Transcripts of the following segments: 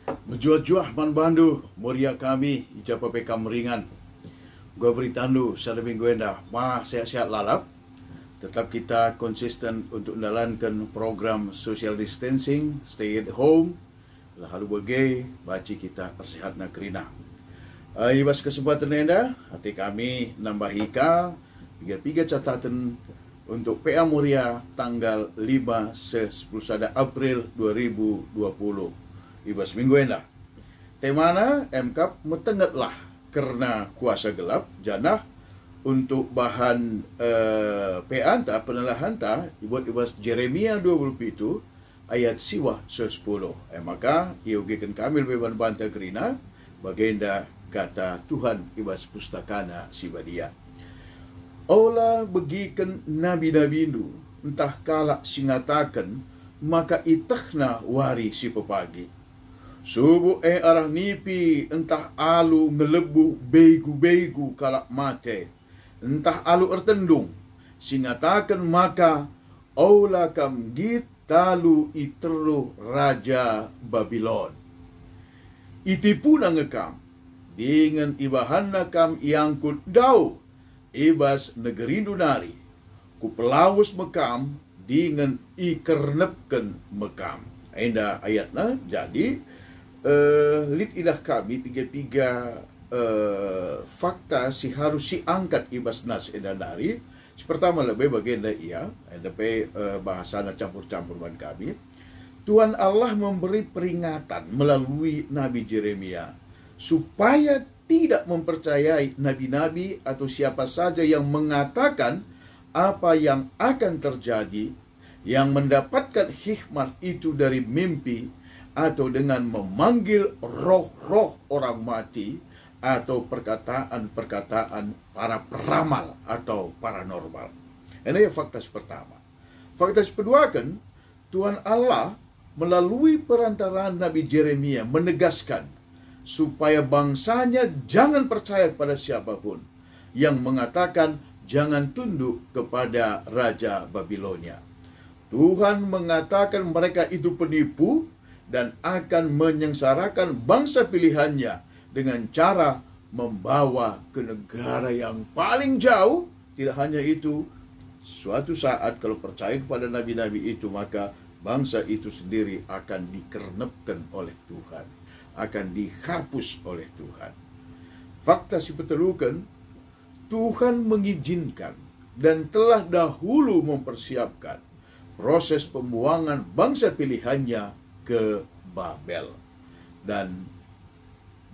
Menjuah-juah man bandu Moria kami ijapa pekam ringan. Gua beritandu sada minggu endah sehat-sehat lalap. Tetap kita konsisten untuk menjalankan program social distancing, stay at home. Lalu bagai baci kita persehat na kerina. Ibas kesempatan endah hati kami nambahika piga catatan untuk PA Moria tanggal 5 10 April 2020. Ibas minggu endah. Temana MKAP metengetlah karena kuasa gelap janah untuk bahan PA ta penelahan ta buat ibas Jeremia 27 ayat siwa 10. Maka iogekan kami lebih bantah kerina bagenda kata Tuhan ibas pustakana sibadia. Ola begikan nabi-nabi itu entah kalak singatakan maka itahna wari si pepagi. Subuh arah nipi entah alu ngelebuh begu-begu kalak mate. Entah alu ertendung. Singatakan maka aula kam git talu iteru raja Babylon. Itipu na ngekam. Dengan ibahan nakam iangkut dau. Ibas negeri dunari. Ku pelawus mekam dengan ikernepken mekam. Enda ayatna jadi lid ilah kami tiga fakta si harus si angkat ibas nas edanari. Pertama lebih bagian ia ada bahasa campur-campur ban kami. Tuhan Allah memberi peringatan melalui Nabi Jeremia supaya tidak mempercayai nabi-nabi atau siapa saja yang mengatakan apa yang akan terjadi, yang mendapatkan hikmat itu dari mimpi atau dengan memanggil roh-roh orang mati atau perkataan-perkataan para peramal atau paranormal. Ini fakta pertama. Fakta kedua kan, Tuhan Allah melalui perantaraan Nabi Jeremia menegaskan supaya bangsanya jangan percaya kepada siapapun yang mengatakan jangan tunduk kepada Raja Babilonia. Tuhan mengatakan mereka itu penipu dan akan menyengsarakan bangsa pilihannya dengan cara membawa ke negara yang paling jauh. Tidak hanya itu, suatu saat kalau percaya kepada nabi-nabi itu, maka bangsa itu sendiri akan dikernepkan oleh Tuhan, akan dihapus oleh Tuhan. Fakta si petelukan, Tuhan mengizinkan dan telah dahulu mempersiapkan proses pembuangan bangsa pilihannya ke Babel. Dan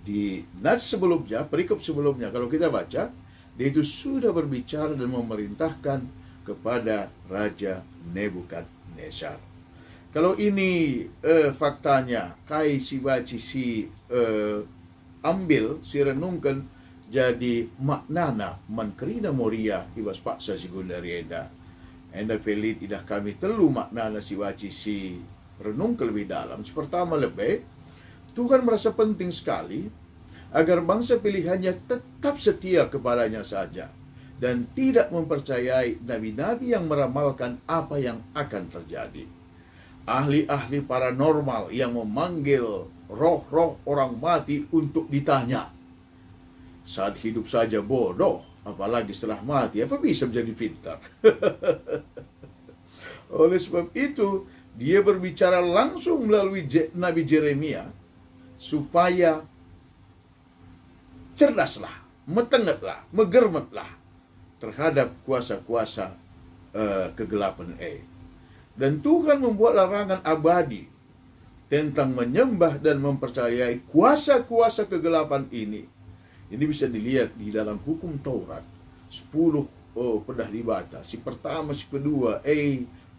di nas sebelumnya, perikop sebelumnya, kalau kita baca, dia itu sudah berbicara dan memerintahkan kepada Raja Nebukadnezar. Kalau ini faktanya, kai si baci si ambil, si renungkan, jadi maknana mankerina Moria ibas paksa si gundarienda. Enda pelit idah kami telu maknana si baci si renung ke lebih dalam. Pertama lebih, Tuhan merasa penting sekali agar bangsa pilihannya tetap setia kepadanya saja dan tidak mempercayai nabi-nabi yang meramalkan apa yang akan terjadi. Ahli-ahli paranormal yang memanggil roh-roh orang mati untuk ditanya. Saat hidup saja bodoh, apalagi setelah mati, apa bisa menjadi pintar? Oleh sebab itu, dia berbicara langsung melalui Nabi Jeremia supaya cerdaslah, metengetlah, megermetlah terhadap kuasa-kuasa kegelapan. Dan Tuhan membuat larangan abadi tentang menyembah dan mempercayai kuasa-kuasa kegelapan ini. Ini bisa dilihat di dalam hukum Taurat 10 pedah dibata. Si pertama, si kedua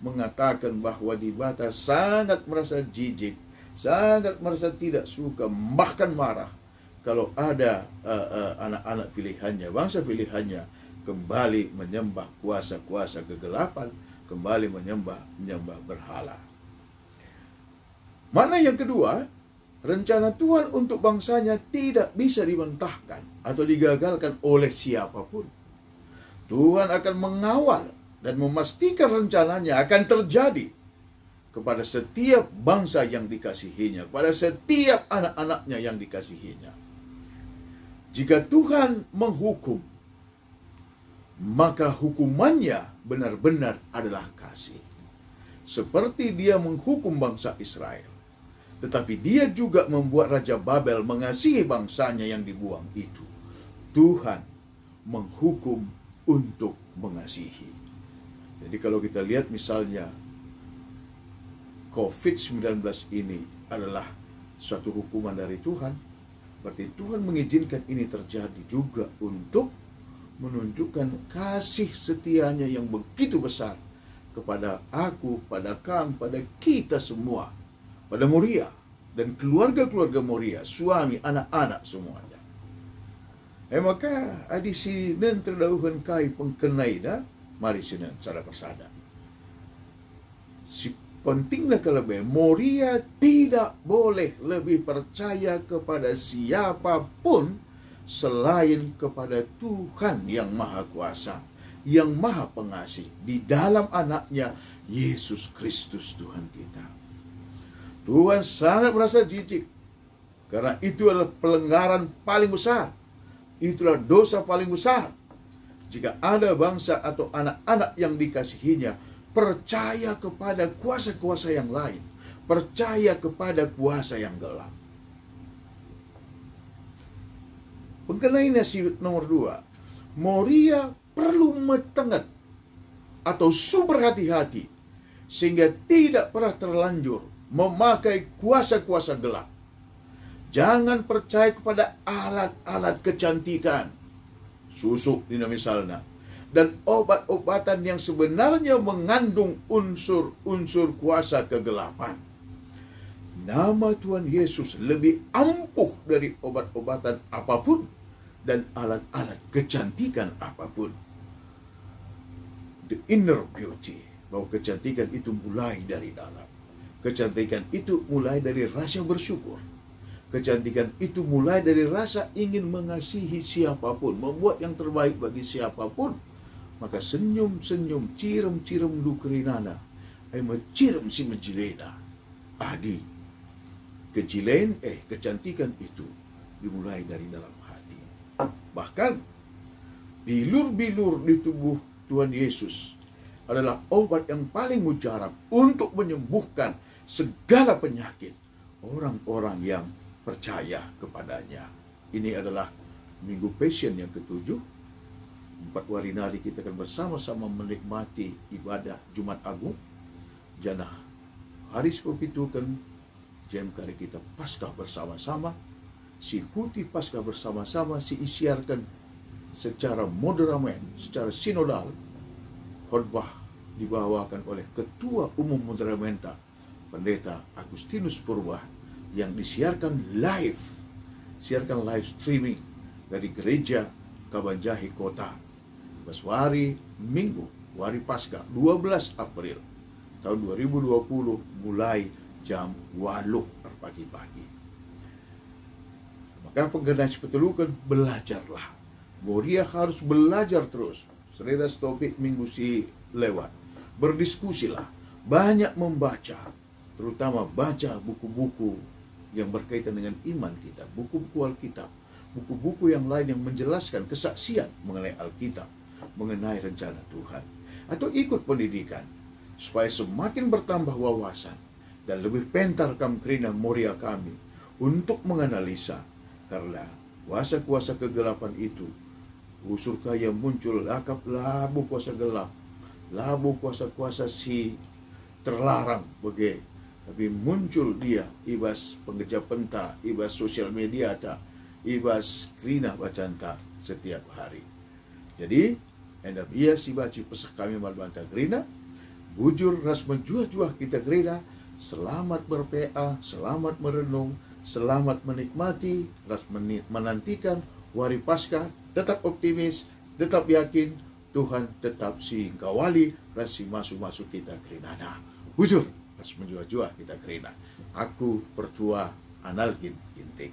mengatakan bahwa dibata sangat merasa jijik, sangat merasa tidak suka, bahkan marah kalau ada anak-anak pilihannya, bangsa pilihannya kembali menyembah kuasa-kuasa kegelapan, kembali menyembah berhala. Mana yang kedua, rencana Tuhan untuk bangsanya tidak bisa dibantahkan atau digagalkan oleh siapapun. Tuhan akan mengawal dan memastikan rencananya akan terjadi kepada setiap bangsa yang dikasihinya, kepada setiap anak-anaknya yang dikasihinya. Jika Tuhan menghukum, maka hukumannya benar-benar adalah kasih. Seperti dia menghukum bangsa Israel, tetapi dia juga membuat Raja Babel mengasihi bangsanya yang dibuang itu. Tuhan menghukum untuk mengasihi. Jadi kalau kita lihat misalnya COVID-19 ini adalah suatu hukuman dari Tuhan, berarti Tuhan mengizinkan ini terjadi juga untuk menunjukkan kasih setianya yang begitu besar kepada aku, pada Kang, pada kita semua, pada Moria dan keluarga-keluarga Moria, suami, anak-anak semuanya. Maka adi sinen terdauhan kai pengkenai dah, mari sinen cara persada. Si pentinglah kelebih, Moria tidak boleh lebih percaya kepada siapapun selain kepada Tuhan yang Maha Kuasa, yang Maha Pengasih, di dalam anaknya Yesus Kristus Tuhan kita. Tuhan sangat merasa jijik, karena itu adalah pelanggaran paling besar. Itulah dosa paling besar. Jika ada bangsa atau anak-anak yang dikasihinya percaya kepada kuasa-kuasa yang lain, percaya kepada kuasa yang gelap. Mengenai nasi nomor 2, Moria perlu metengat atau super hati-hati sehingga tidak pernah terlanjur memakai kuasa-kuasa gelap. Jangan percaya kepada alat-alat kecantikan, susuk ini misalnya, dan obat-obatan yang sebenarnya mengandung unsur-unsur kuasa kegelapan. Nama Tuhan Yesus lebih ampuh dari obat-obatan apapun dan alat-alat kecantikan apapun. The inner beauty, bahwa kecantikan itu mulai dari dalam. Kecantikan itu mulai dari rasa bersyukur. Kecantikan itu mulai dari rasa ingin mengasihi siapapun, membuat yang terbaik bagi siapapun. Maka senyum-senyum, cirem-cirem dukerinana, ay macirem si majilena. Adi, kecantikan itu dimulai dari dalam hati. Bahkan, bilur-bilur di tubuh Tuhan Yesus adalah obat yang paling mujarab untuk menyembuhkan segala penyakit orang-orang yang percaya kepadanya. Ini adalah Minggu Passion yang ke-7. 4 hari nanti kita akan bersama-sama menikmati ibadah Jumat Agung. Jana hari sepepitukan jam kali kita Paskah bersama-sama. Si kuti Paskah bersama-sama, si isiarkan secara moderamen, secara sinodal. Khotbah dibawakan oleh Ketua Umum Moderamenta, Pendeta Agustinus Purba, yang disiarkan live, streaming dari Gereja Kabanjahi Kota. Pas hari Minggu, hari Paskah 12 April tahun 2020 mulai jam 8 pagi-pagi. Maka pengenai sepetelukan belajarlah. Moria harus belajar terus. Sereda topik minggu si lewat. Berdiskusilah, banyak membaca, terutama baca buku-buku yang berkaitan dengan iman kita, buku-buku Alkitab, buku-buku yang lain yang menjelaskan kesaksian mengenai Alkitab, mengenai rencana Tuhan, atau ikut pendidikan supaya semakin bertambah wawasan dan lebih pentar kamkrina Moria kami untuk menganalisa, karena kuasa-kuasa kegelapan itu unsur kaya muncul lakap labu kuasa gelap, labu kuasa-kuasa si terlarang bagai, tapi muncul dia ibas penggejap penta, ibas sosial media ta, ibas krina bacanta setiap hari. Jadi endap ia si baci pesah kami malbanta krina, bujur ras menjuah-juah kita krina, selamat berPA, selamat merenung, selamat menikmati, ras menantikan hari Paskah, tetap optimis, tetap yakin, Tuhan tetap si kawali, ras si masuk-masuk kita kerinana. Bujur, ras menjuah-juah kita kerina. Aku pertua analgin intik.